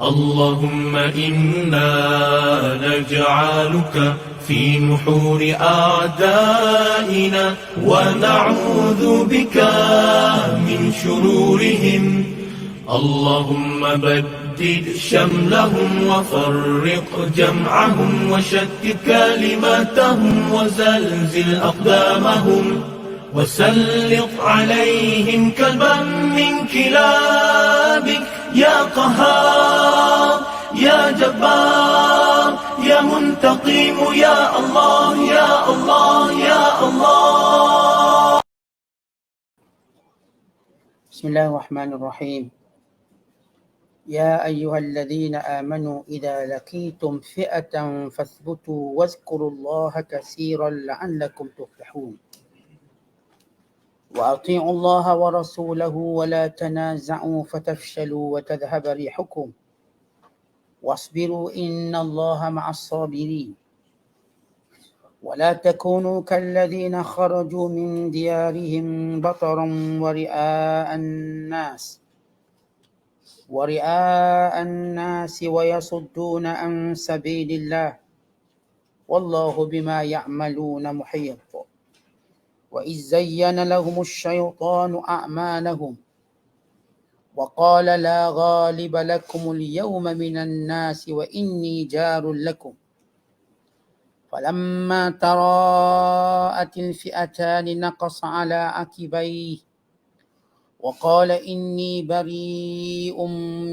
اللهم إنا نجعلك في نحور أعدائنا ونعوذ بك من شرورهم. اللهم بدد شملهم وفرق جمعهم وشتت كلماتهم وزلزل أقدامهم وسلط عليهم كلبا من كلابك يا قهار يا جبار يا منتقم يا الله يا الله يا الله. بسم الله الرحمن الرحيم. يا أيها الذين آمنوا إذا لقيتم فئة فاثبتوا واذكروا الله كثيرا لعلكم تفلحون. وأطيعوا الله ورسوله ولا تنازعوا فتفشلوا وتذهب ريحكم واصبروا إن الله مع الصابرين. ولا تكونوا كالذين خرجوا من ديارهم بطرا ورئاء الناس ويصدون عن سبيل الله والله بما يعملون محيط. وإذ زين لهم الشيطان أعمالهم وقال لا غالب لكم اليوم من الناس وإني جار لكم فلما تراءت الفئتان نقص على عقبيه وقال إني بريء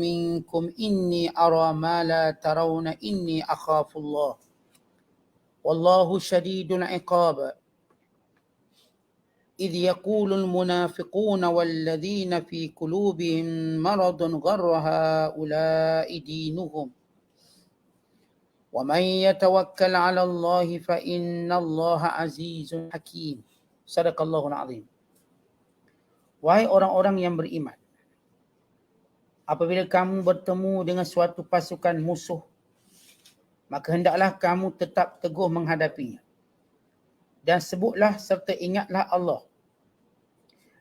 منكم إني أرى ما لا ترون إني أخاف الله والله شديد العقاب. إذ يقول المنافقون والذين في قلوبهم مرض غر هؤلاء دينهم ومن يتوكل على الله فإن الله عزيز حكيم. Sadaqallahul azim. Wahai orang-orang yang beriman, apabila kamu bertemu dengan suatu pasukan musuh, maka hendaklah kamu tetap teguh menghadapinya. Dan sebutlah serta ingatlah Allah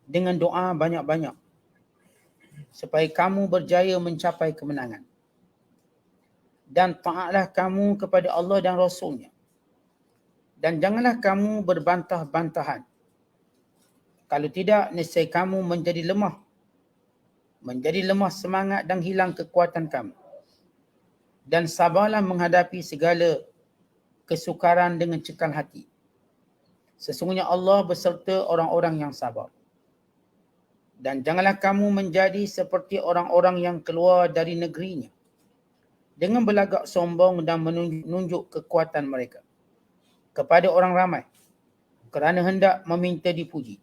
dengan doa banyak-banyak supaya kamu berjaya mencapai kemenangan. Dan taatlah kamu kepada Allah dan Rasulnya. Dan janganlah kamu berbantah-bantahan. Kalau tidak, nescaya kamu menjadi lemah semangat dan hilang kekuatan kamu. Dan sabarlah menghadapi segala kesukaran dengan cekal hati. Sesungguhnya Allah beserta orang-orang yang sabar. Dan janganlah kamu menjadi seperti orang-orang yang keluar dari negerinya dengan berlagak sombong dan menunjuk kekuatan mereka kepada orang ramai kerana hendak meminta dipuji.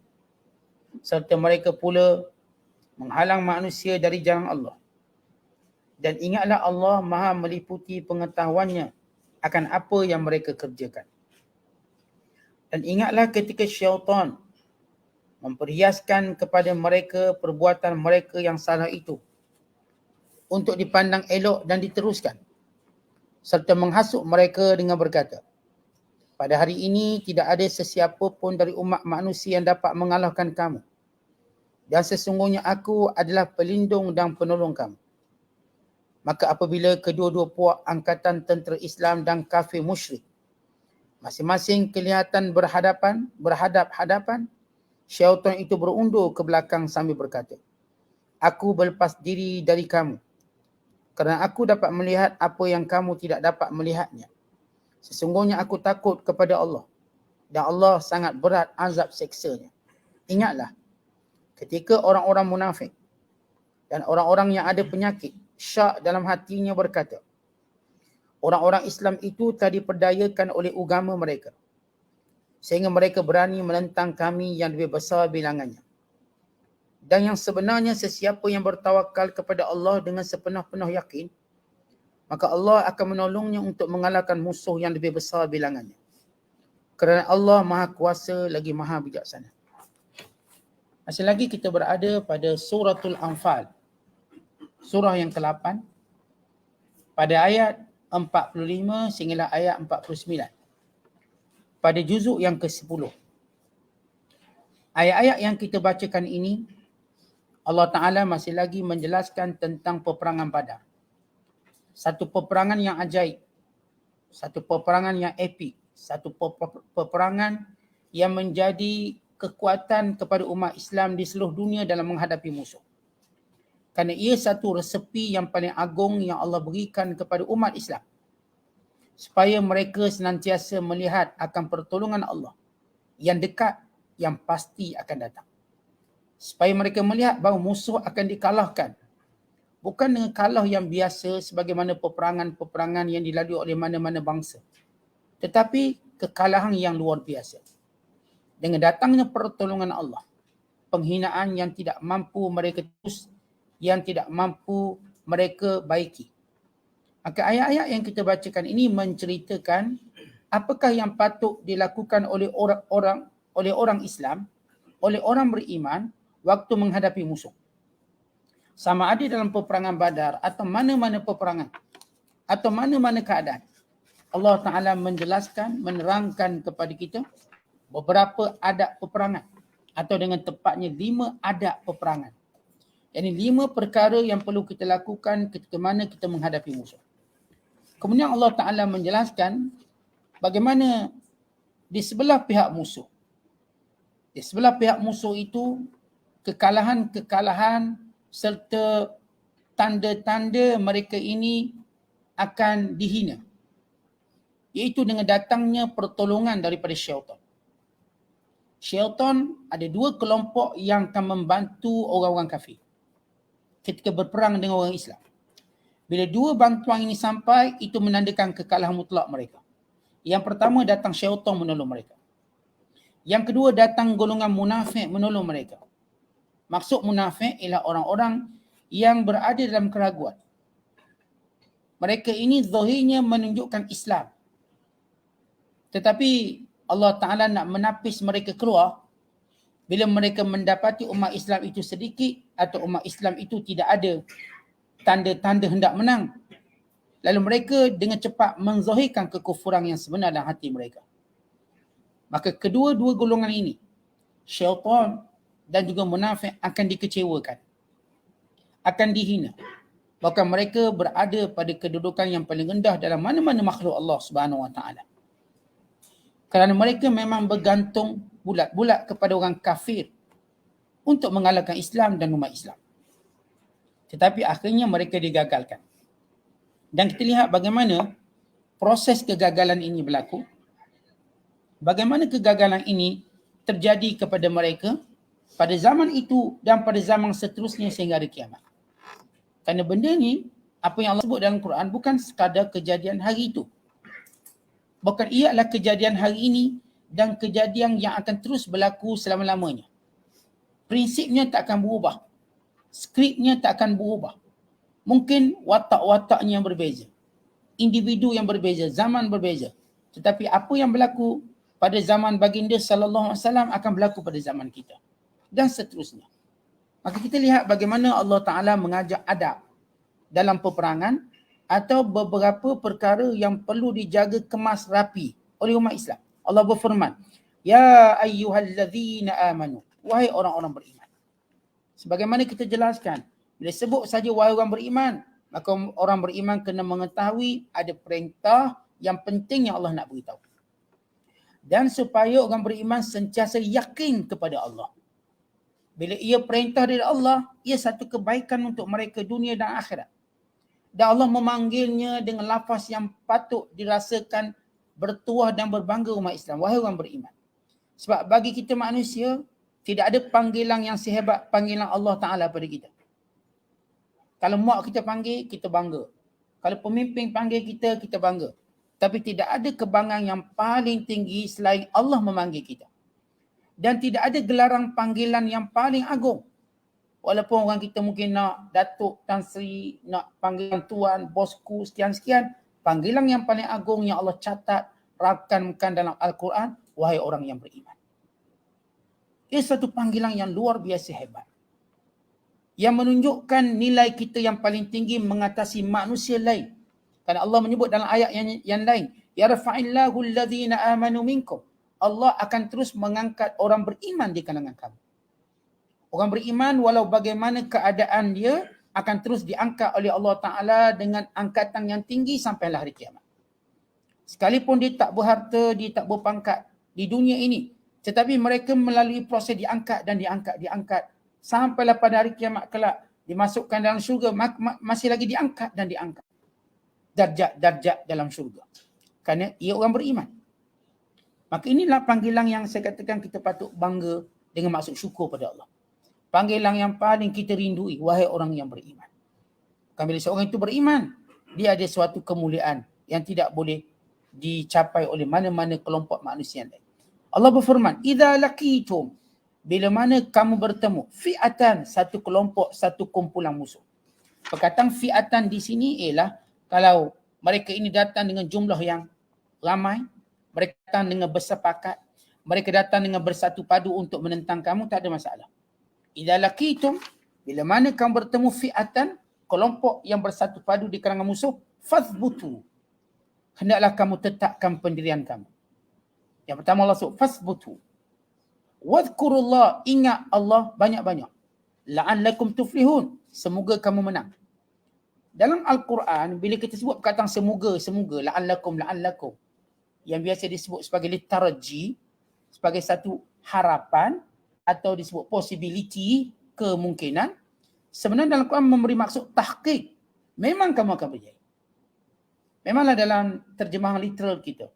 Serta mereka pula menghalang manusia dari jalan Allah. Dan ingatlah Allah Maha meliputi pengetahuannya akan apa yang mereka kerjakan. Dan ingatlah ketika syaitan memperhiaskan kepada mereka perbuatan mereka yang salah itu untuk dipandang elok dan diteruskan, serta menghasut mereka dengan berkata, pada hari ini tidak ada sesiapa pun dari umat manusia yang dapat mengalahkan kamu. Dan sesungguhnya aku adalah pelindung dan penolong kamu. Maka apabila kedua-dua puak angkatan tentera Islam dan kafir musyrik masing-masing kelihatan berhadap-hadapan, syaitan itu berundur ke belakang sambil berkata, aku berlepas diri dari kamu kerana aku dapat melihat apa yang kamu tidak dapat melihatnya. Sesungguhnya aku takut kepada Allah dan Allah sangat berat azab seksanya. Ingatlah ketika orang-orang munafik dan orang-orang yang ada penyakit syak dalam hatinya berkata, orang-orang Islam itu telah diperdayakan oleh agama mereka sehingga mereka berani menentang kami yang lebih besar bilangannya. Dan yang sebenarnya sesiapa yang bertawakal kepada Allah dengan sepenuh-penuh yakin, maka Allah akan menolongnya untuk mengalahkan musuh yang lebih besar bilangannya. Kerana Allah Maha Kuasa lagi Maha Bijaksana. Masih lagi kita berada pada Suratul Anfal, surah yang ke-8, pada ayat 45 sehinggalah ayat 49. Pada juzuk yang ke-10. Ayat-ayat yang kita bacakan ini, Allah Ta'ala masih lagi menjelaskan tentang peperangan Badar. Satu peperangan yang ajaib. Satu peperangan yang epik. Satu peperangan yang menjadi kekuatan kepada umat Islam di seluruh dunia dalam menghadapi musuh. Kerana ia satu resepi yang paling agung yang Allah berikan kepada umat Islam. Supaya mereka senantiasa melihat akan pertolongan Allah yang dekat, yang pasti akan datang. Supaya mereka melihat bahawa musuh akan dikalahkan. Bukan dengan kalah yang biasa sebagaimana peperangan-peperangan yang dilalui oleh mana-mana bangsa. Tetapi kekalahan yang luar biasa. Dengan datangnya pertolongan Allah, penghinaan yang tidak mampu mereka terus, yang tidak mampu mereka baiki. Maka ayat-ayat yang kita bacakan ini menceritakan apakah yang patut dilakukan oleh orang Islam, oleh orang beriman waktu menghadapi musuh. Sama ada dalam peperangan Badar atau mana-mana peperangan atau mana-mana keadaan. Allah Ta'ala menjelaskan, menerangkan kepada kita beberapa adab peperangan atau dengan tepatnya 5 adab peperangan. Ini 5 perkara yang perlu kita lakukan ketika mana kita menghadapi musuh. Kemudian Allah Ta'ala menjelaskan bagaimana di sebelah pihak musuh. Di sebelah pihak musuh itu kekalahan-kekalahan serta tanda-tanda mereka ini akan dihina. Iaitu dengan datangnya pertolongan daripada syaitan. Syaitan ada 2 kelompok yang akan membantu orang-orang kafir ketika berperang dengan orang Islam. Bila 2 bantuan ini sampai, itu menandakan kekalahan mutlak mereka. Yang pertama, datang syaitan menolong mereka. Yang kedua, datang golongan munafik menolong mereka. Maksud munafik ialah orang-orang yang berada dalam keraguan. Mereka ini zahirnya menunjukkan Islam. Tetapi Allah Ta'ala nak menapis mereka keluar bila mereka mendapati umat Islam itu sedikit atau umat Islam itu tidak ada tanda-tanda hendak menang. Lalu mereka dengan cepat menzahirkan kekufuran yang sebenar dalam hati mereka. Maka kedua-dua golongan ini, syaitan dan juga munafik, akan dikecewakan, akan dihina. Bahkan mereka berada pada kedudukan yang paling rendah dalam mana-mana makhluk Allah Subhanahu Wa Taala. Kerana mereka memang bergantung bulat-bulat kepada orang kafir untuk mengalahkan Islam dan umat Islam. Tetapi akhirnya mereka digagalkan. Dan kita lihat bagaimana proses kegagalan ini berlaku. Bagaimana kegagalan ini terjadi kepada mereka pada zaman itu dan pada zaman seterusnya sehingga hari kiamat. Kerana benda ni, apa yang Allah sebut dalam Quran bukan sekadar kejadian hari itu. Bahkan ia adalah kejadian hari ini dan kejadian yang akan terus berlaku selama-lamanya. Prinsipnya tak akan berubah. Skripnya tak akan berubah. Mungkin watak-wataknya yang berbeza. Individu yang berbeza, zaman berbeza. Tetapi apa yang berlaku pada zaman baginda sallallahu alaihi wasallam akan berlaku pada zaman kita. Dan seterusnya. Maka kita lihat bagaimana Allah Ta'ala mengajak adab dalam peperangan atau beberapa perkara yang perlu dijaga kemas rapi oleh umat Islam. Allah berfirman, Ya ayyuhallazina amanu, wahai orang-orang beriman. Sebagaimana kita jelaskan, bila sebut saja wahai orang beriman, maka orang beriman kena mengetahui ada perintah yang penting yang Allah nak beritahu. Dan supaya orang beriman sentiasa yakin kepada Allah. Bila ia perintah dari Allah, ia satu kebaikan untuk mereka dunia dan akhirat. Dan Allah memanggilnya dengan lafaz yang patut dirasakan bertuah dan berbangga umat Islam. Wahai orang beriman. Sebab bagi kita manusia, tidak ada panggilan yang sehebat panggilan Allah Ta'ala pada kita. Kalau mak kita panggil, kita bangga. Kalau pemimpin panggil kita, kita bangga. Tapi tidak ada kebanggaan yang paling tinggi selain Allah memanggil kita. Dan tidak ada gelaran panggilan yang paling agung. Walaupun orang kita mungkin nak Datuk, Tan Sri, nak panggilan Tuan, Bosku, sekian-sekian. Panggilan yang paling agung yang Allah catat, rakamkan dalam Al-Quran, wahai orang yang beriman. Ia satu panggilan yang luar biasa hebat. Yang menunjukkan nilai kita yang paling tinggi mengatasi manusia lain. Kerana Allah menyebut dalam ayat yang lain, Yarfa'illahu alladhina amanu minkum. Allah akan terus mengangkat orang beriman di kalangan kamu. Orang beriman walau bagaimana keadaan dia akan terus diangkat oleh Allah Ta'ala dengan angkatan yang tinggi sampailah hari kiamat. Sekalipun dia tak berharta, dia tak berpangkat di dunia ini, tetapi mereka melalui proses diangkat dan diangkat sampailah pada hari kiamat kelak dimasukkan dalam syurga, masih lagi diangkat dan diangkat darjat dalam syurga kerana ia orang beriman. Maka inilah panggilan yang saya katakan kita patut bangga dengan maksud syukur pada Allah. Panggilan yang paling kita rindui, wahai orang yang beriman. Kan bila seorang itu beriman, dia ada suatu kemuliaan yang tidak boleh dicapai oleh mana-mana kelompok manusia lain. Allah berfirman, "Idza laqitum", bila mana kamu bertemu, fi'atan, satu kelompok, satu kumpulan musuh. Perkataan fi'atan di sini ialah kalau mereka ini datang dengan jumlah yang ramai, mereka datang dengan bersepakat, mereka datang dengan bersatu padu untuk menentang kamu, tak ada masalah. Idza laqitum, bila mana kamu bertemu fi'atan, kelompok yang bersatu padu di kalangan musuh, fathbutu, hendaklah kamu tetapkan pendirian kamu. Yang pertama Allah sebut fasbutu. Wadhkurullah, ingat Allah banyak-banyak. La'allakum tuflihun, semoga kamu menang. Dalam Al-Quran, bila kita sebut perkataan semoga, la'allakum, yang biasa disebut sebagai litaraji, sebagai satu harapan atau disebut possibility, kemungkinan, sebenarnya dalam Al-Quran memberi maksud tahqiq. Memang kamu akan berjaya. Memanglah dalam terjemahan literal kita,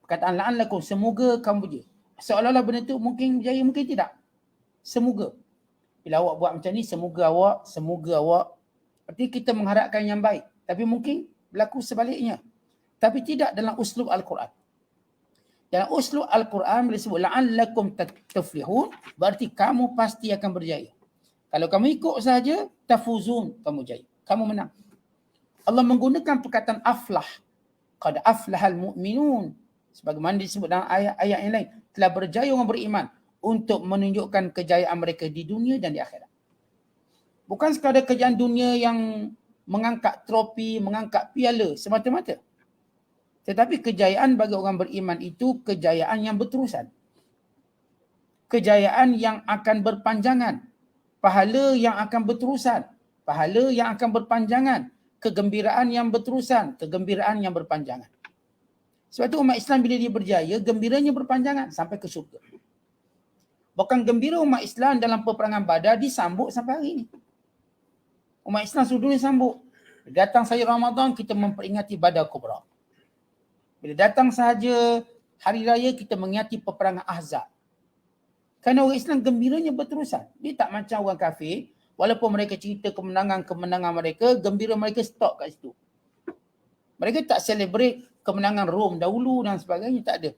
perkataan la'allakum, semoga kamu berjaya. Seolah-olah benda itu mungkin berjaya, mungkin tidak. Semoga. Bila awak buat macam ni, semoga awak. Berarti kita mengharapkan yang baik. Tapi mungkin berlaku sebaliknya. Tapi tidak dalam uslub Al-Quran. Dalam uslub Al-Quran, bila sebut la'allakum tuflihun, berarti kamu pasti akan berjaya. Kalau kamu ikut saja, tafuzun, kamu jaya. Kamu menang. Allah menggunakan perkataan aflah. Qad aflahal mu'minun. Sebagaimana disebut dalam ayat-ayat yang lain. Telah berjaya orang beriman untuk menunjukkan kejayaan mereka di dunia dan di akhirat. Bukan sekadar kejayaan dunia yang mengangkat trofi, mengangkat piala semata-mata. Tetapi kejayaan bagi orang beriman itu kejayaan yang berterusan. Kejayaan yang akan berpanjangan. Pahala yang akan berterusan. Pahala yang akan berpanjangan. Kegembiraan yang berterusan. Kegembiraan yang berpanjangan. Sebab itu umat Islam bila dia berjaya, gembiranya berpanjangan sampai ke syurga. Bahkan gembira umat Islam dalam peperangan Badar disambut sampai hari ini. Umat Islam seluruh dunia sambut. Bila datang sahaja Ramadan, kita memperingati Badar Kubra. Bila datang sahaja hari raya, kita mengingati peperangan Ahzab. Kerana orang Islam gembiranya berterusan. Dia tak macam orang kafir, walaupun mereka cerita kemenangan-kemenangan mereka, gembira mereka stop kat situ. Mereka tak celebrate kemenangan Rom dahulu dan sebagainya, tak ada.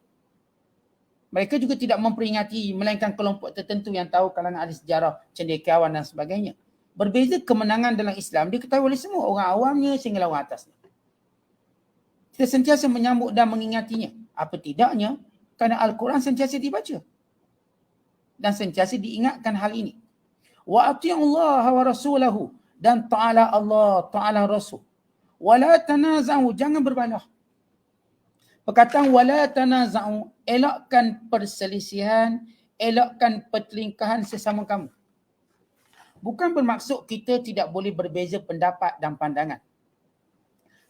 Mereka juga tidak memperingati, melainkan kelompok tertentu yang tahu kalangan ahli sejarah, cendekiawan dan sebagainya. Berbeza kemenangan dalam Islam, diketahui oleh semua, orang awamnya sehingga orang atasnya. Kita sentiasa menyambut dan mengingatinya. Apa tidaknya, kerana Al-Quran sentiasa dibaca. Dan sentiasa diingatkan hal ini. Wa ati'ullaha wa rasulahu, dan ta'ala Allah, ta'ala Rasul. Wala tanaza'u, jangan berbalah. Perkataan wala tanaza'u, elakkan perselisihan, elakkan pertelingkahan sesama kamu. Bukan bermaksud kita tidak boleh berbeza pendapat dan pandangan.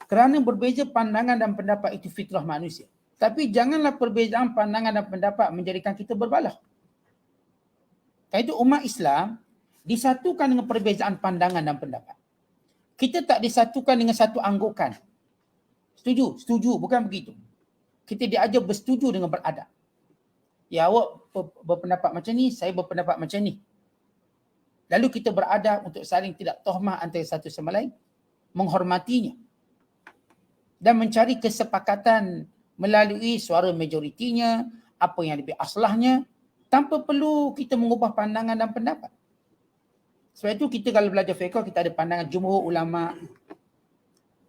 Kerana berbeza pandangan dan pendapat itu fitrah manusia. Tapi janganlah perbezaan pandangan dan pendapat menjadikan kita berbalah. Kerana itu umat Islam disatukan dengan perbezaan pandangan dan pendapat. Kita tak disatukan dengan satu anggukan. Setuju? Setuju, bukan begitu. Kita diajar bersetuju dengan beradab. Ya, awak berpendapat macam ni, saya berpendapat macam ni. Lalu kita beradab untuk saling tidak tohmah antara satu sama lain, menghormatinya dan mencari kesepakatan melalui suara majoritinya, apa yang lebih aslahnya, tanpa perlu kita mengubah pandangan dan pendapat. Sebab itu kita kalau belajar fiqh, kita ada pandangan jumhur ulama,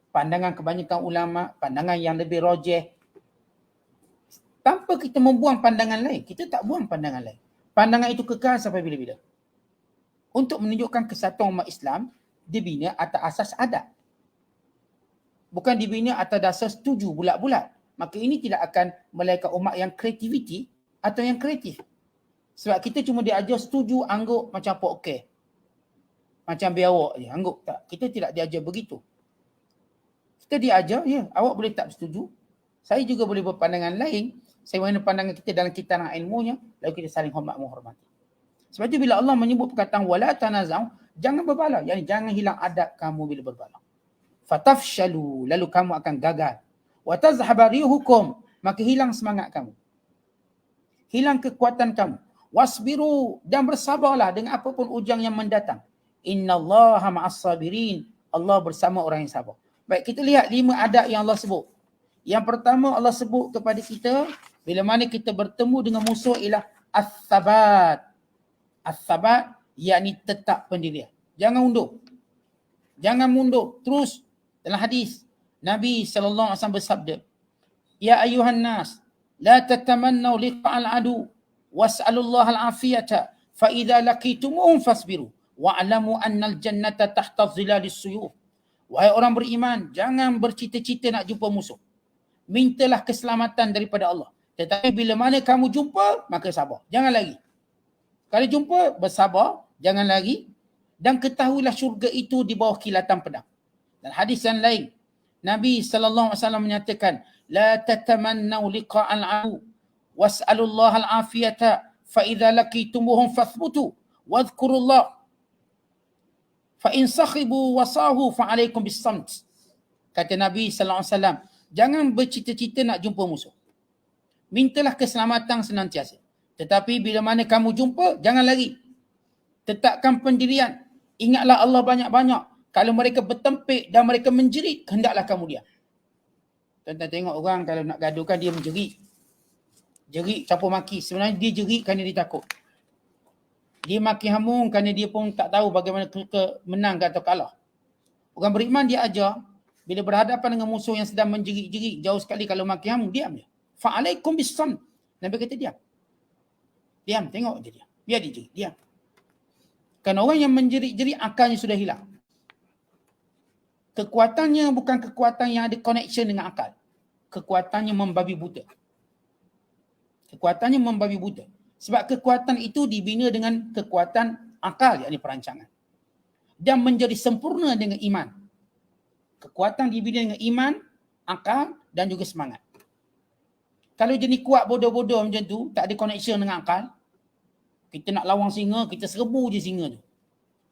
pandangan kebanyakan ulama, pandangan yang lebih rajih. Tanpa kita membuang pandangan lain, kita tak buang pandangan lain. Pandangan itu kekal sampai bila-bila. Untuk menunjukkan kesatuan umat Islam, dibina atas asas adat. Bukan dibina atas dasar setuju bulat-bulat. Maka ini tidak akan melahirkan umat yang kreativiti atau yang kreatif. Sebab kita cuma diajar setuju, angguk macam apa okey. Macam biawak je, angguk tak. Kita tidak diajar begitu. Kita diajar, ya, awak boleh tak setuju. Saya juga boleh berpandangan lain. Saya mana pandangan kita dalam kitab ilmunya, lalu kita saling hormat menghormati. Sebab itu bila Allah menyebut perkataan wala tanaza'u, jangan berbalah. Yani jangan hilang adab kamu bila berbalah. Fatafshalu, lalu kamu akan gagal. Wa tazhaba rihukum, maka hilang semangat kamu. Hilang kekuatan kamu. Wasbiru, dan bersabarlah dengan apapun ujang yang mendatang. Innallaha ma'as sabirin. Allah bersama orang yang sabar. Baik, kita lihat 5 adab yang Allah sebut. Yang pertama Allah sebut kepada kita, bila mana kita bertemu dengan musuh ialah as-sabat. As-sabat, yakni tetap pendirian. Jangan undur. Jangan mundur. Terus, dalam hadis, Nabi SAW bersabda, Ya ayuhan nas, la tatamannau liqa'al adu, was'alullaha al-afiyata, fa'idha laqitumuhum fasbiru, wa'alamu annal jannata tahta zilalis suyuf. Wahai orang beriman, jangan bercita-cita nak jumpa musuh. Mintalah keselamatan daripada Allah. Tetapi bila mana kamu jumpa, maka sabar. Jangan lagi. Kalau jumpa, bersabar. Jangan lagi. Dan ketahuilah syurga itu di bawah kilatan pedang. Dan hadis yang lain, Nabi SAW menyatakan, La tatamannau liqa'al adu, was'alullaha al-afiyata, fa'idha laqitumuhum fathbutu, wadhkurullah. Fa'in sakhibu wasahu fa'alaikum bis-samt. Kata Nabi SAW, jangan bercita-cita nak jumpa musuh. Mintalah keselamatan senantiasa. Tetapi bila mana kamu jumpa, jangan lari. Tetapkan pendirian. Ingatlah Allah banyak-banyak. Kalau mereka bertempik dan mereka menjerit, hendaklah kamu diam. Tuan-tuan tengok orang kalau nak gaduhkan dia menjerit. Jerit campur maki. Sebenarnya dia jerit kerana dia takut. Dia maki hamung kerana dia pun tak tahu bagaimana menang atau kalah. Orang beriman dia ajar, bila berhadapan dengan musuh yang sedang menjerit-jerit, jauh sekali kalau maki hamung, diam je. Fa'alaikum bis-samt. Nabi kata diam. Diam, tengok je dia. Biar dia jerit, diam. Kerana orang yang menjerit-jerit, akalnya sudah hilang. Kekuatannya bukan kekuatan yang ada connection dengan akal. Kekuatannya membabi buta. Kekuatannya membabi buta. Sebab kekuatan itu dibina dengan kekuatan akal, yakni perancangan. Dan menjadi sempurna dengan iman. Kekuatan dibina dengan iman, akal dan juga semangat. Kalau jenis kuat bodoh-bodoh macam tu, tak ada connection dengan akal, kita nak lawang singa, kita serbu je singa tu.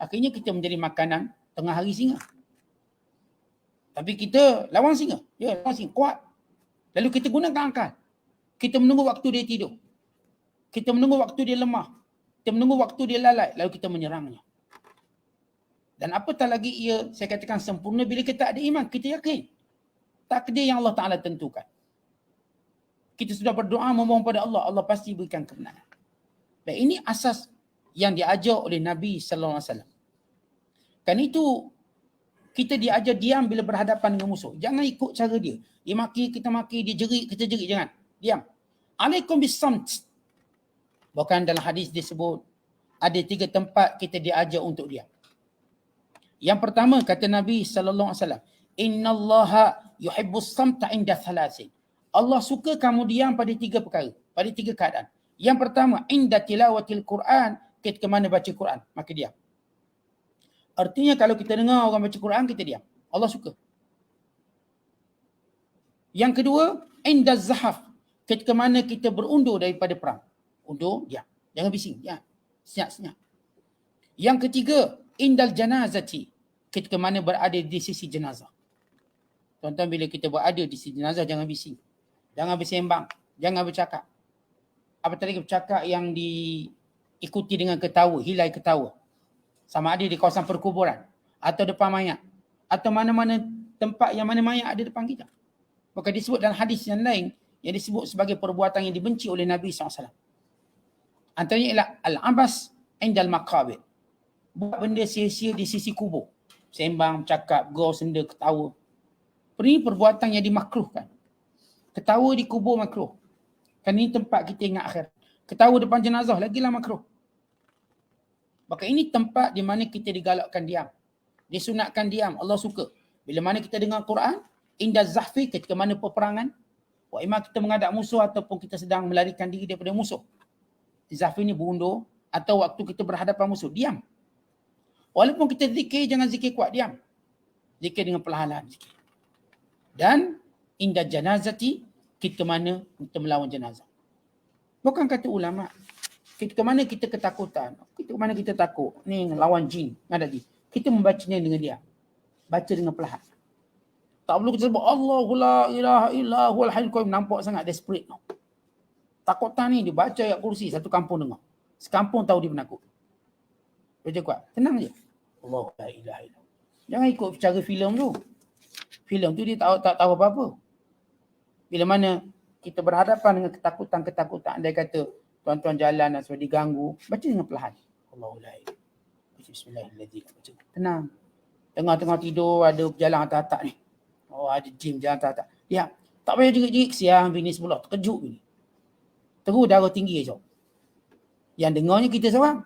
Akhirnya kita menjadi makanan tengah hari singa. Tapi kita lawan singa. Ya, lawan singa, kuat. Lalu kita gunakan akal. Kita menunggu waktu dia tidur. Kita menunggu waktu dia lemah. Kita menunggu waktu dia lalai. Lalu kita menyerangnya. Dan apatah lagi ia, saya katakan sempurna bila kita ada iman. Kita yakin. Takdir yang Allah Ta'ala tentukan. Kita sudah berdoa memohon pada Allah. Allah pasti berikan kebenaran. Dan ini asas yang diajar oleh Nabi SAW. Kan itu, kita diajar diam bila berhadapan dengan musuh. Jangan ikut cara dia. Dia maki, kita maki. Dia jerit, kita jerit. Jangan. Diam. Alaikum bis-samt. Bahkan dalam hadis disebut, ada 3 tempat kita diajar untuk diam. Yang pertama, kata Nabi SAW, Innallaha yuhibbus samta inda thalathin. Allah suka kamu diam pada 3 perkara. Pada 3 keadaan. Yang pertama, inda tilawatil Quran, ketika mana baca Quran, maka diam. Artinya kalau kita dengar orang baca Quran, kita diam. Allah suka. Yang kedua, inda zahaf, ketika mana kita berundur daripada perang. Undur, diam. Jangan bising. Ya. Senyap-senyap. Yang ketiga, indal janazati, ketika mana berada di sisi jenazah. Tuan-tuan, bila kita berada di sisi jenazah, jangan bising. Jangan bersembang. Jangan bercakap. Apatah lagi bercakap yang diikuti dengan ketawa, hilai ketawa. Sama ada di kawasan perkuburan, atau depan mayat, atau mana-mana tempat yang mana mayat ada depan kita. Maka disebut dalam hadis yang lain, yang disebut sebagai perbuatan yang dibenci oleh Nabi SAW. Antaranya ialah al-abas indal maqabir. Buat benda sia-sia di sisi kubur. Sembang, cakap, gol, senda, ketawa. Ini perbuatan yang dimakruhkan. Ketawa di kubur makruh. Kan ini tempat kita ingat akhirat. Ketawa depan jenazah lagilah makruh. Maka ini tempat di mana kita digalakkan diam. Disunatkan diam. Allah suka. Bila mana kita dengar Quran, inda zahfi, ketika mana peperangan, wa imam kita menghadap musuh ataupun kita sedang melarikan diri daripada musuh. Zahfi ni berundur, atau waktu kita berhadapan musuh, diam. Walaupun kita zikir, jangan zikir kuat, diam. Zikir dengan perlahan-lahan. Dan inda janazati, kita mana kita melawan jenazah. Bukan kata ulama. Kita ke mana kita ketakutan. Kita ke mana kita takut. Ni lawan jin. Ada di. Kita membacanya dengan dia. Baca dengan perlahan. Tak perlu kita sebut Allahu la ilaha illa huwal hayyul qayyum. Nampak sangat desperate. Takutan ni dia baca ayat kursi, satu kampung dengar. Sekampung tahu dia penakut. Baca kuat. Tenang je. Allahu la ilaha illa. Jangan ikut cara filem tu. Filem tu dia tak tahu apa-apa. Bila mana kita berhadapan dengan ketakutan-ketakutan, andai kata tuan-tuan jalan dan sebagainya diganggu, baca dengan perlahan. Allahu la ilaha. Bismillahirrahmanirrahim. Tenang. Tengah-tengah tidur ada berjalan atas-atas ni. Oh, ada jim jalan atas-atas. Ya, tak payah jerit-jerit, siang bini sebelah, terkejut bini. Terus darah tinggi je. Yang dengarnya kita seorang.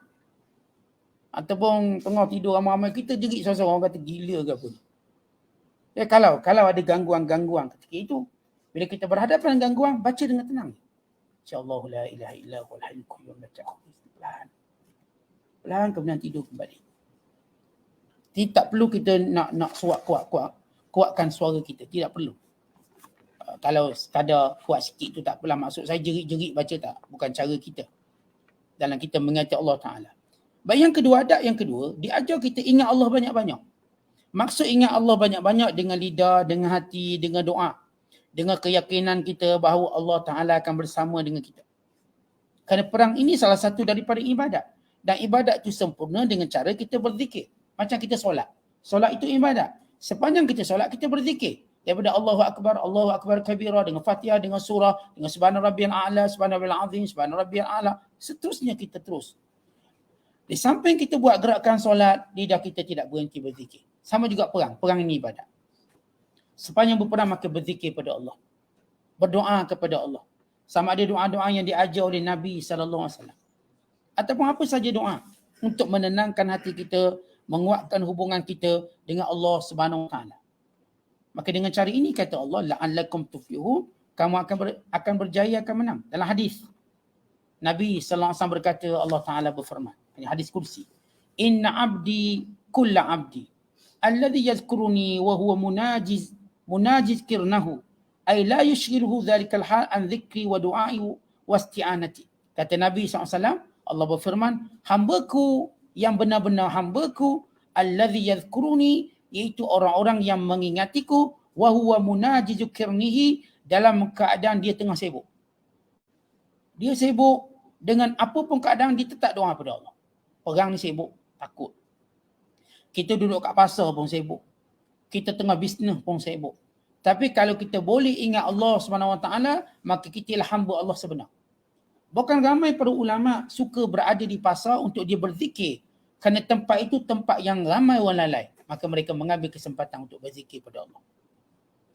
Ataupun tengah tidur ramai-ramai, kita jerit seorang-seorang, orang kata gila ke apa ni. Ya, kalau ada gangguan-gangguan ketika itu, bila kita berhadapan dengan gangguan, baca dengan tenang. InsyaAllah la ilaha illa huwal hayyul qayyum, baca perlahan. Perlahan kemudian tidur kembali. Tak perlu kita nak suat kuatkan suara kita, tidak perlu. Kalau sekadar kuat sikit tu tak apalah, maksud saya jerit-jerit baca tak, bukan cara kita dalam kita mengingati Allah Ta'ala. Baik, yang kedua, adab yang kedua, diajar kita ingat Allah banyak-banyak. Maksud ingat Allah banyak-banyak dengan lidah, dengan hati, dengan doa, dengan keyakinan kita bahawa Allah Ta'ala akan bersama dengan kita. Kerana perang ini salah satu daripada ibadat. Dan ibadat itu sempurna dengan cara kita berzikir. Macam kita solat. Solat itu ibadat. Sepanjang kita solat, kita berzikir. Daripada Allahu Akbar kabira, dengan Fatihah, dengan surah, dengan Subhana Rabbiyal A'la, Subhana Rabbiyal Azim, Subhana Rabbiyal A'la. Seterusnya kita terus. Di samping kita buat gerakan solat, lidah kita tidak berhenti berzikir. Sama juga perang. Perang ini ibadat. Sepanjang berperang, maka berzikir pada Allah. Berdoa kepada Allah. Sama ada doa-doa yang diajar oleh Nabi SAW. Ataupun apa saja doa untuk menenangkan hati kita, menguatkan hubungan kita dengan Allah Subhanahu Wa Taala. Maka dengan cara ini kata Allah, la'allakum tuflihun, kamu akan berjaya, akan menang. Dalam hadis Nabi sallallahu alaihi wasallam berkata, Allah Taala berfirman, ini hadis kursi, inna abdi kulla abdi alladhi yadhkuruni wa huwa munajiz kirnahu ay la yushghiluhu dhalikal hal an dhikri wa du'ai wa isti'anati. Kata Nabi SAW, Allah berfirman, hambaku yang benar-benar hambaku, alladhi yadhkuruni, iaitu orang-orang yang mengingatiku, wa huwa munajizu kirnihi, dalam keadaan dia tengah sibuk. Dia sibuk dengan apa pun keadaan, dia tetap doa pada Allah. Perang ni sibuk, takut. Kita duduk kat pasar pun sibuk. Kita tengah bisnes pun sibuk. Tapi kalau kita boleh ingat Allah SWT, maka kita lah hamba Allah sebenar. Bukan ramai para ulama suka berada di pasar untuk dia berzikir. Kerana tempat itu tempat yang ramai orang lalai. Maka mereka mengambil kesempatan untuk berzikir pada Allah.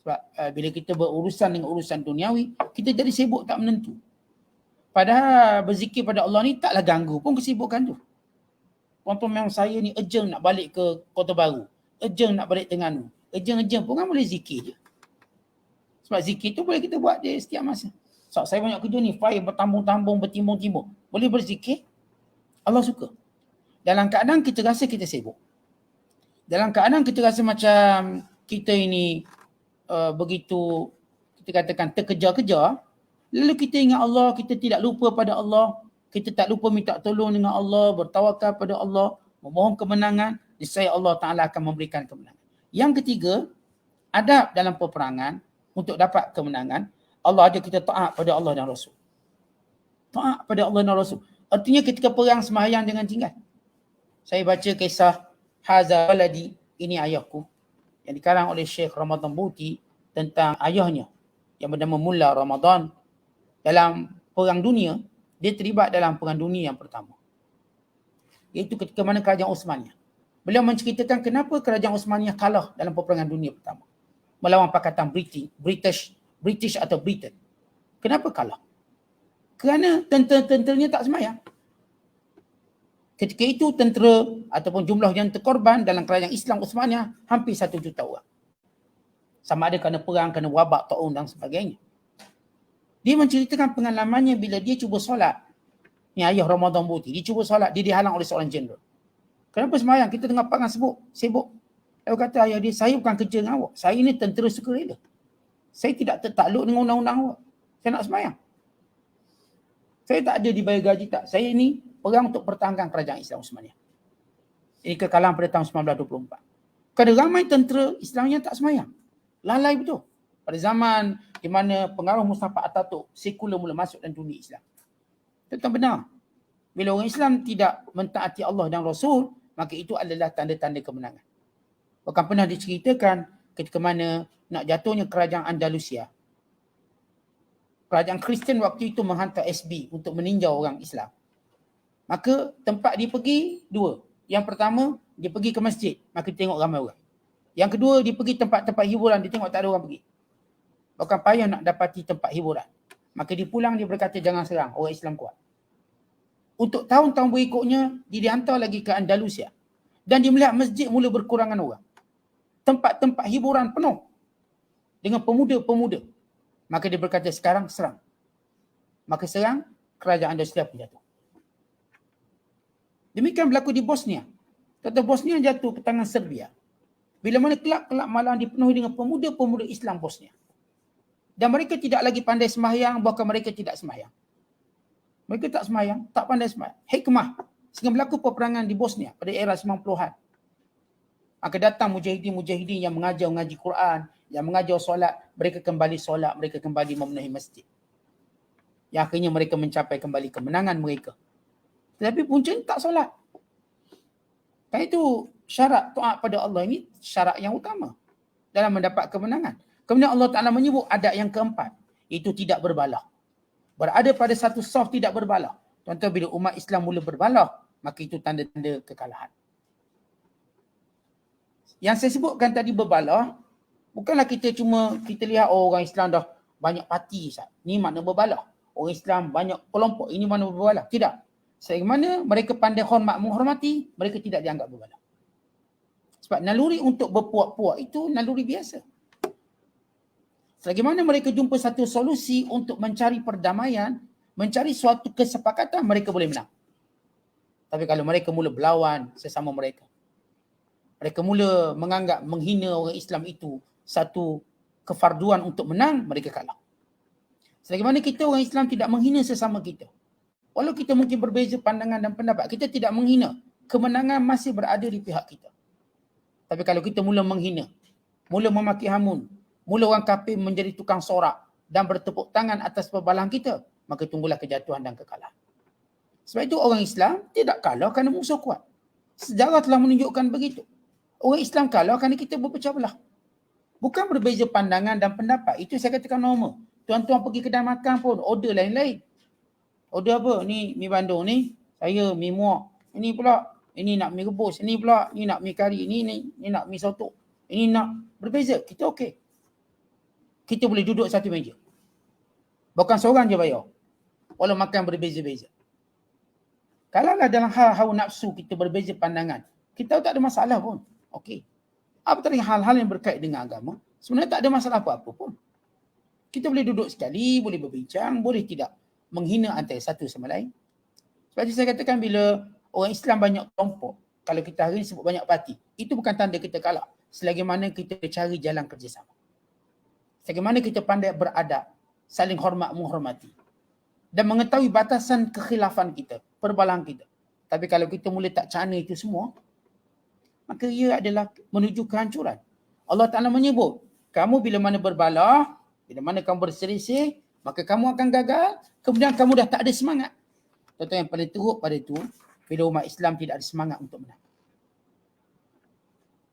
Sebab bila kita berurusan dengan urusan duniawi, kita jadi sibuk tak menentu. Padahal berzikir pada Allah ni taklah ganggu pun kesibukan tu. Puan-puan memang saya ni urgent nak balik ke Kota Baru. Urgent nak balik Terengganu. Urgent pun kan boleh zikir je. Sebab zikir tu boleh kita buat dia setiap masa. Sebab saya banyak kerja ni, file bertambung-tambung, bertimbung-timbung. Boleh berzikir, Allah suka. Dalam keadaan kita rasa kita sibuk. Dalam keadaan kita rasa macam kita ini begitu, kita katakan terkejar-kejar, lalu kita ingat Allah, kita tidak lupa pada Allah, kita tak lupa minta tolong dengan Allah, bertawakal pada Allah, memohon kemenangan, niscaya Allah Ta'ala akan memberikan kemenangan. Yang ketiga, adab dalam peperangan untuk dapat kemenangan, Allah ajak kita taat pada Allah dan Rasul. Taat pada Allah dan Rasul. Artinya ketika perang sembahyang jangan tinggal. Saya baca kisah Haza Waladi, ini ayahku, yang dikarang oleh Syekh Ramadan Buti tentang ayahnya yang bernama Mullah Ramadan. Dalam perang dunia, dia terlibat dalam perang dunia yang pertama. Iaitu ketika mana kerajaan Osmaniyah. Beliau menceritakan kenapa kerajaan Osmaniyah kalah dalam peperangan dunia pertama. Melawan Pakatan British atau Britain. Kenapa kalah? Kerana tentera-tenteranya tak sembahyang. Ketika itu tentera ataupun jumlah yang terkorban dalam kerajaan Islam Osmaniyah hampir 1 juta orang. Sama ada kerana perang, kerana wabak, taun dan sebagainya. Dia menceritakan pengalamannya bila dia cuba solat. Ni ayah Ramadan Buti. Dia cuba solat, dia dihalang oleh seorang jeneral. Kenapa semayang? Kita tengah pegang sibuk. Lalu kata ayah dia, saya bukan kerja dengan awak. Saya ni tentera sukarela. Saya tidak tertakluk dengan undang-undang awak. Saya nak semayang. Saya tak ada dibayar gaji tak. Saya ni perang untuk pertahankan kerajaan Islam Osmania. Ini kekalahan pada tahun 1924. Kerana ramai tentera Islam yang tak semayang. Lalai betul. Pada zaman di mana pengaruh Mustafa Ataturk sekular mula masuk dalam dunia Islam. Itu tak benar. Bila orang Islam tidak mentaati Allah dan Rasul, maka itu adalah tanda-tanda kemenangan. Bahkan pernah diceritakan ketika mana nak jatuhnya kerajaan Andalusia. Kerajaan Kristian waktu itu menghantar SB untuk meninjau orang Islam. Maka tempat dia pergi dua. Yang pertama, dia pergi ke masjid, maka dia tengok ramai orang. Yang kedua, dia pergi tempat-tempat hiburan, dia tengok tak ada orang pergi. Bahkan payah nak dapati tempat hiburan. Maka dia pulang, dia berkata jangan serang, orang Islam kuat. Untuk tahun-tahun berikutnya, dia dihantar lagi ke Andalusia. Dan dia melihat masjid mula berkurangan orang. Tempat-tempat hiburan penuh dengan pemuda-pemuda. Maka dia berkata sekarang serang. Maka serang, kerajaan Andalusia pun jatuh. Demikian berlaku di Bosnia. Kata Bosnia jatuh ke tangan Serbia. Bila mana kelab-kelab malam dipenuhi dengan pemuda-pemuda Islam Bosnia. Dan mereka tidak lagi pandai sembahyang, bahkan mereka tidak sembahyang. Mereka tak sembahyang, tak pandai sembahyang. Hikmah. Sehingga berlaku peperangan di Bosnia pada era 90-an. Maka datang mujahidin-mujahidin yang mengaji Quran, yang mengajar solat, mereka kembali solat, mereka kembali memenuhi masjid. Yang akhirnya mereka mencapai kembali kemenangan mereka. Tetapi puncanya tak solat. Kan itu syarat taat pada Allah ini syarat yang utama dalam mendapat kemenangan. Kemudian Allah Ta'ala menyebut adab yang keempat, iaitu tidak berbalah. Berada pada satu saf tidak berbalah. Contoh bila umat Islam mula berbalah, maka itu tanda-tanda kekalahan. Yang saya sebutkan tadi berbalah, bukanlah kita lihat orang Islam dah banyak parti. Ni makna berbalah. Orang Islam banyak kelompok, ini mana berbalah. Tidak. Sebagaimana mereka pandai hormat menghormati, mereka tidak dianggap berbalah. Sebab naluri untuk berpuak-puak itu naluri biasa. Sebagaimana mereka jumpa satu solusi untuk mencari perdamaian, mencari suatu kesepakatan, mereka boleh menang. Tapi kalau mereka mula berlawan sesama mereka, mereka mula menganggap menghina orang Islam itu satu kefarduan untuk menang, mereka kalah. Sebagaimana kita orang Islam tidak menghina sesama kita. Walau kita mungkin berbeza pandangan dan pendapat, kita tidak menghina. Kemenangan masih berada di pihak kita. Tapi kalau kita mula menghina, mula memaki hamun, mula orang kafir menjadi tukang sorak dan bertepuk tangan atas perbalahan kita, maka tunggulah kejatuhan dan kekalahan. Sebab itu orang Islam tidak kalah kerana musuh kuat. Sejarah telah menunjukkan begitu. Orang Islam kalah kerana kita berpecah belah. Bukan berbeza pandangan dan pendapat. Itu saya katakan normal. Tuan-tuan pergi kedai makan pun order lain-lain. Order apa? Ni mi bandung ni, saya mi muak. Ini pula, ini nak mi rebus. Ini pula, ni nak mi kari. Ini nak mi soto. Ini nak berbeza. Kita okey. Kita boleh duduk satu meja. Bukan seorang je bayar. Walau makan berbeza-beza. Kalaulah dalam hal hawa nafsu kita berbeza pandangan, kita tak ada masalah pun. Okey. Apatah hal-hal yang berkait dengan agama, sebenarnya tak ada masalah apa-apa pun. Kita boleh duduk sekali, boleh berbincang, boleh tidak menghina antara satu sama lain. Sebab itu saya katakan bila orang Islam banyak kelompok, kalau kita hari ini sebut banyak parti, itu bukan tanda kita kalah. Selagi mana kita cari jalan kerjasama. Selagi mana kita pandai beradab, saling hormat menghormati. Dan mengetahui batasan kekhilafan kita, perbalahan kita. Tapi kalau kita mula tak cana itu semua, maka ia adalah menuju kehancuran. Allah Ta'ala menyebut, kamu bila mana berbalah, bila mana kamu berselisih, maka kamu akan gagal, kemudian kamu dah tak ada semangat. Contoh yang paling teruk pada itu, bila umat Islam tidak ada semangat untuk menang.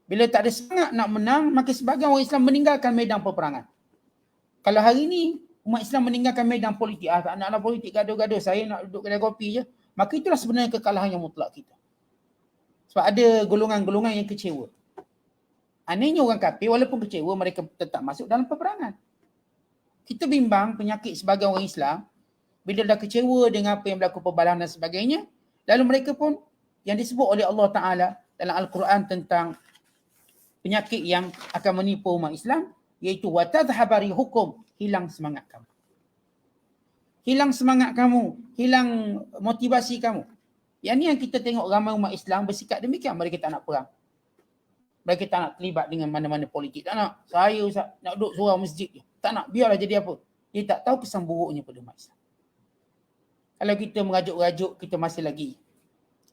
Bila tak ada semangat nak menang, maka sebagian orang Islam meninggalkan medan peperangan. Kalau hari ini, umat Islam meninggalkan medan politik, tak naklah politik gaduh-gaduh, saya nak duduk kedai kopi je, maka itulah sebenarnya kekalahan yang mutlak kita. Sebab ada golongan-golongan yang kecewa. Anehnya orang kafir, walaupun kecewa, mereka tetap masuk dalam peperangan. Kita bimbang penyakit sebagai orang Islam, bila dah kecewa dengan apa yang berlaku perbalahan dan sebagainya, lalu mereka pun yang disebut oleh Allah Ta'ala dalam Al-Quran tentang penyakit yang akan menipu umat Islam, iaitu watadhhabari hukum, hilang semangat kamu. Hilang semangat kamu, hilang motivasi kamu. Yang ni yang kita tengok ramai umat Islam bersikap demikian. Mereka tak nak perang. Mereka tak nak terlibat dengan mana-mana politik. Tak nak. Saya nak duduk surau masjid je. Tak nak. Biarlah jadi apa. Dia tak tahu kesan buruknya pada umat Islam. Kalau kita merajuk-rajuk, kita masih lagi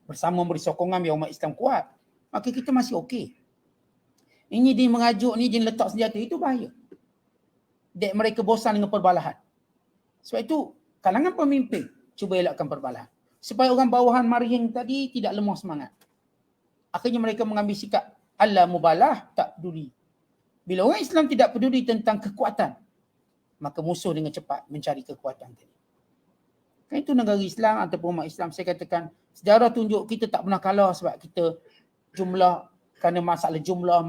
bersama beri sokongan biar umat Islam kuat, maka kita masih okey. Ini dia merajuk ni, dia letak senjata, itu bahaya. Dek mereka bosan dengan perbalahan. Sebab itu, kalangan pemimpin cuba elakkan perbalahan. Supaya orang bawahan marihing tadi tidak lemah semangat. Akhirnya mereka mengambil sikap ala mubalah, tak peduli. Bila orang Islam tidak peduli tentang kekuatan, maka musuh dengan cepat mencari kekuatan tadi. Kan itu negara Islam ataupun umat Islam, saya katakan sejarah tunjuk kita tak pernah kalah sebab kita jumlah, kerana masalah jumlah,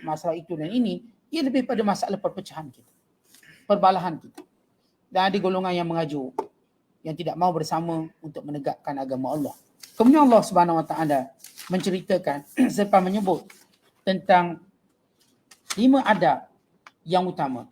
masalah itu dan ini, ia lebih pada masalah perpecahan kita, perbalahan kita. Dan ada golongan yang mengajuk, yang tidak mahu bersama untuk menegakkan agama Allah. Kemudian Allah Subhanahu Wa Taala menceritakan serta menyebut tentang 5 adab yang utama.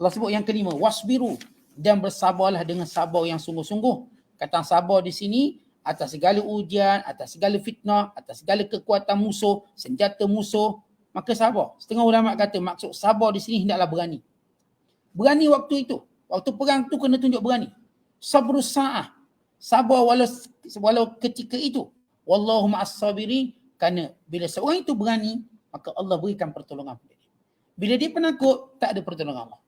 Allah sebut yang kelima, wasbiru, dan bersabarlah dengan sabar yang sungguh-sungguh. Kata sabar di sini atas segala ujian, atas segala fitnah, atas segala kekuatan musuh, senjata musuh, maka sabar. Setengah ulama kata maksud sabar di sini hendaklah berani. Berani waktu itu. Waktu perang tu kena tunjuk berani. Sabrus sa'ah. Sabar walau ketika itu. Wallahu ma'as sabirin. Kerana bila seorang itu berani, maka Allah berikan pertolongan pada dia. Bila dia penakut, tak ada pertolongan Allah.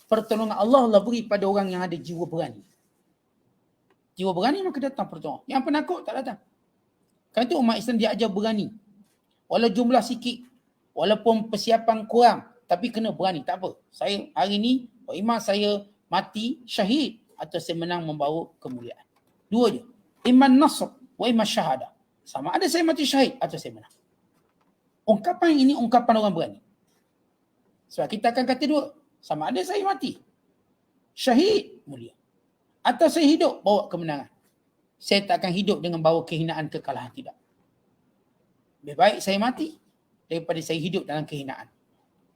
Pertolongan Allah beri pada orang yang ada jiwa berani. Jiwa berani maka datang pertolongan. Yang penakut tak datang. Kerana itu umat Islam diajar berani. Walau jumlah sikit, walaupun persiapan kurang, tapi kena berani. Tak apa. Saya hari ni, iman saya mati syahid atau saya menang membawa kemuliaan. Dua je. Iman nasr wa iman syahadah. Sama ada saya mati syahid atau saya menang. Ungkapan ini ungkapan orang berani. Sebab kita akan kata dua. Sama ada saya mati syahid mulia, atau saya hidup bawa kemenangan. Saya tak akan hidup dengan bawa kehinaan, kekalahan, tidak. Lebih baik saya mati daripada saya hidup dalam kehinaan.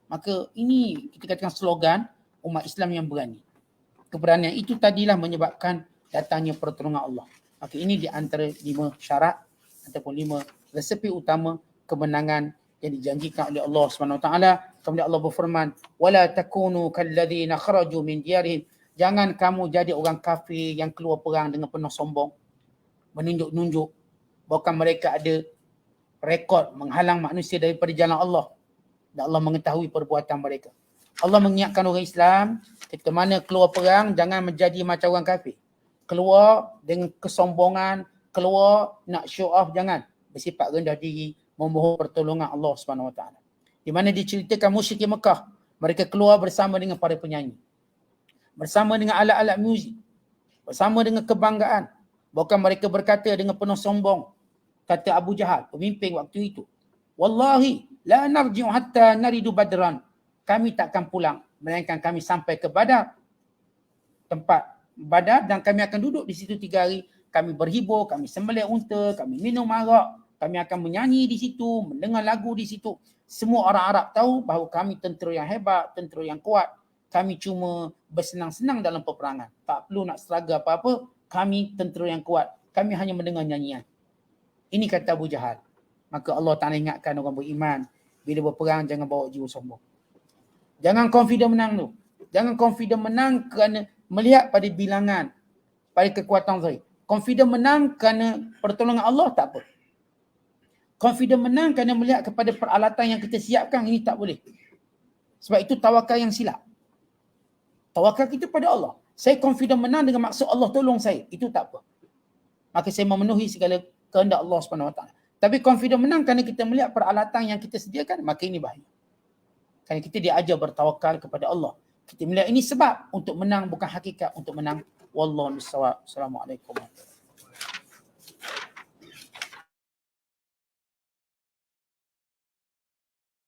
Maka ini kita katakan slogan umat Islam yang berani. Keberanian itu tadilah menyebabkan datangnya pertolongan Allah. Maka ini di antara 5 syarat ataupun 5 resepi utama kemenangan yang dijanjikan oleh Allah SWT. Kemudian Allah berfirman, wala takunu kalladzina kharaju min diyarihim. Jangan kamu jadi orang kafir yang keluar perang dengan penuh sombong, menunjuk-nunjuk bahkan mereka ada rekod menghalang manusia daripada jalan Allah. Dan Allah mengetahui perbuatan mereka. Allah mengingatkan orang Islam, ketika mana keluar perang jangan menjadi macam orang kafir. Keluar dengan kesombongan, keluar nak show off, jangan. Bersifat rendah diri, memohon pertolongan Allah SWT. Di mana diceritakan musyrik Mekah, mereka keluar bersama dengan para penyanyi, bersama dengan alat-alat muzik, bersama dengan kebanggaan. Bahkan mereka berkata dengan penuh sombong, kata Abu Jahal, pemimpin waktu itu, wallahi la narji'u hatta naridu badran. Kami takkan pulang melainkan kami sampai ke Badar, tempat Badar, dan kami akan duduk di situ 3 hari. Kami berhibur, kami sembelih unta, kami minum arak, kami akan menyanyi di situ, mendengar lagu di situ. Semua orang Arab tahu bahawa kami tentera yang hebat, tentera yang kuat. Kami cuma bersenang-senang dalam peperangan. Tak perlu nak struggle apa-apa. Kami tentera yang kuat. Kami hanya mendengar nyanyian. Ini kata Abu Jahal. Maka Allah Ta'ala ingatkan orang beriman, bila berperang jangan bawa jiwa sombong. Jangan confident menang tu. Jangan confident menang kerana melihat pada bilangan, pada kekuatan zahir. Confident menang kerana pertolongan Allah, tak apa. Confident menang kerana melihat kepada peralatan yang kita siapkan, ini tak boleh. Sebab itu tawakal yang silap. Tawakal kita pada Allah. Saya confident menang dengan maksud Allah tolong saya, itu tak apa. Maka saya memenuhi segala kehendak Allah SWT. Tapi confident menang kerana kita melihat peralatan yang kita sediakan, maka ini bahaya. Kerana kita diajar bertawakal kepada Allah. Kita melihat ini sebab untuk menang, bukan hakikat untuk menang. Wallahu a'lam bishawab. Assalamualaikum.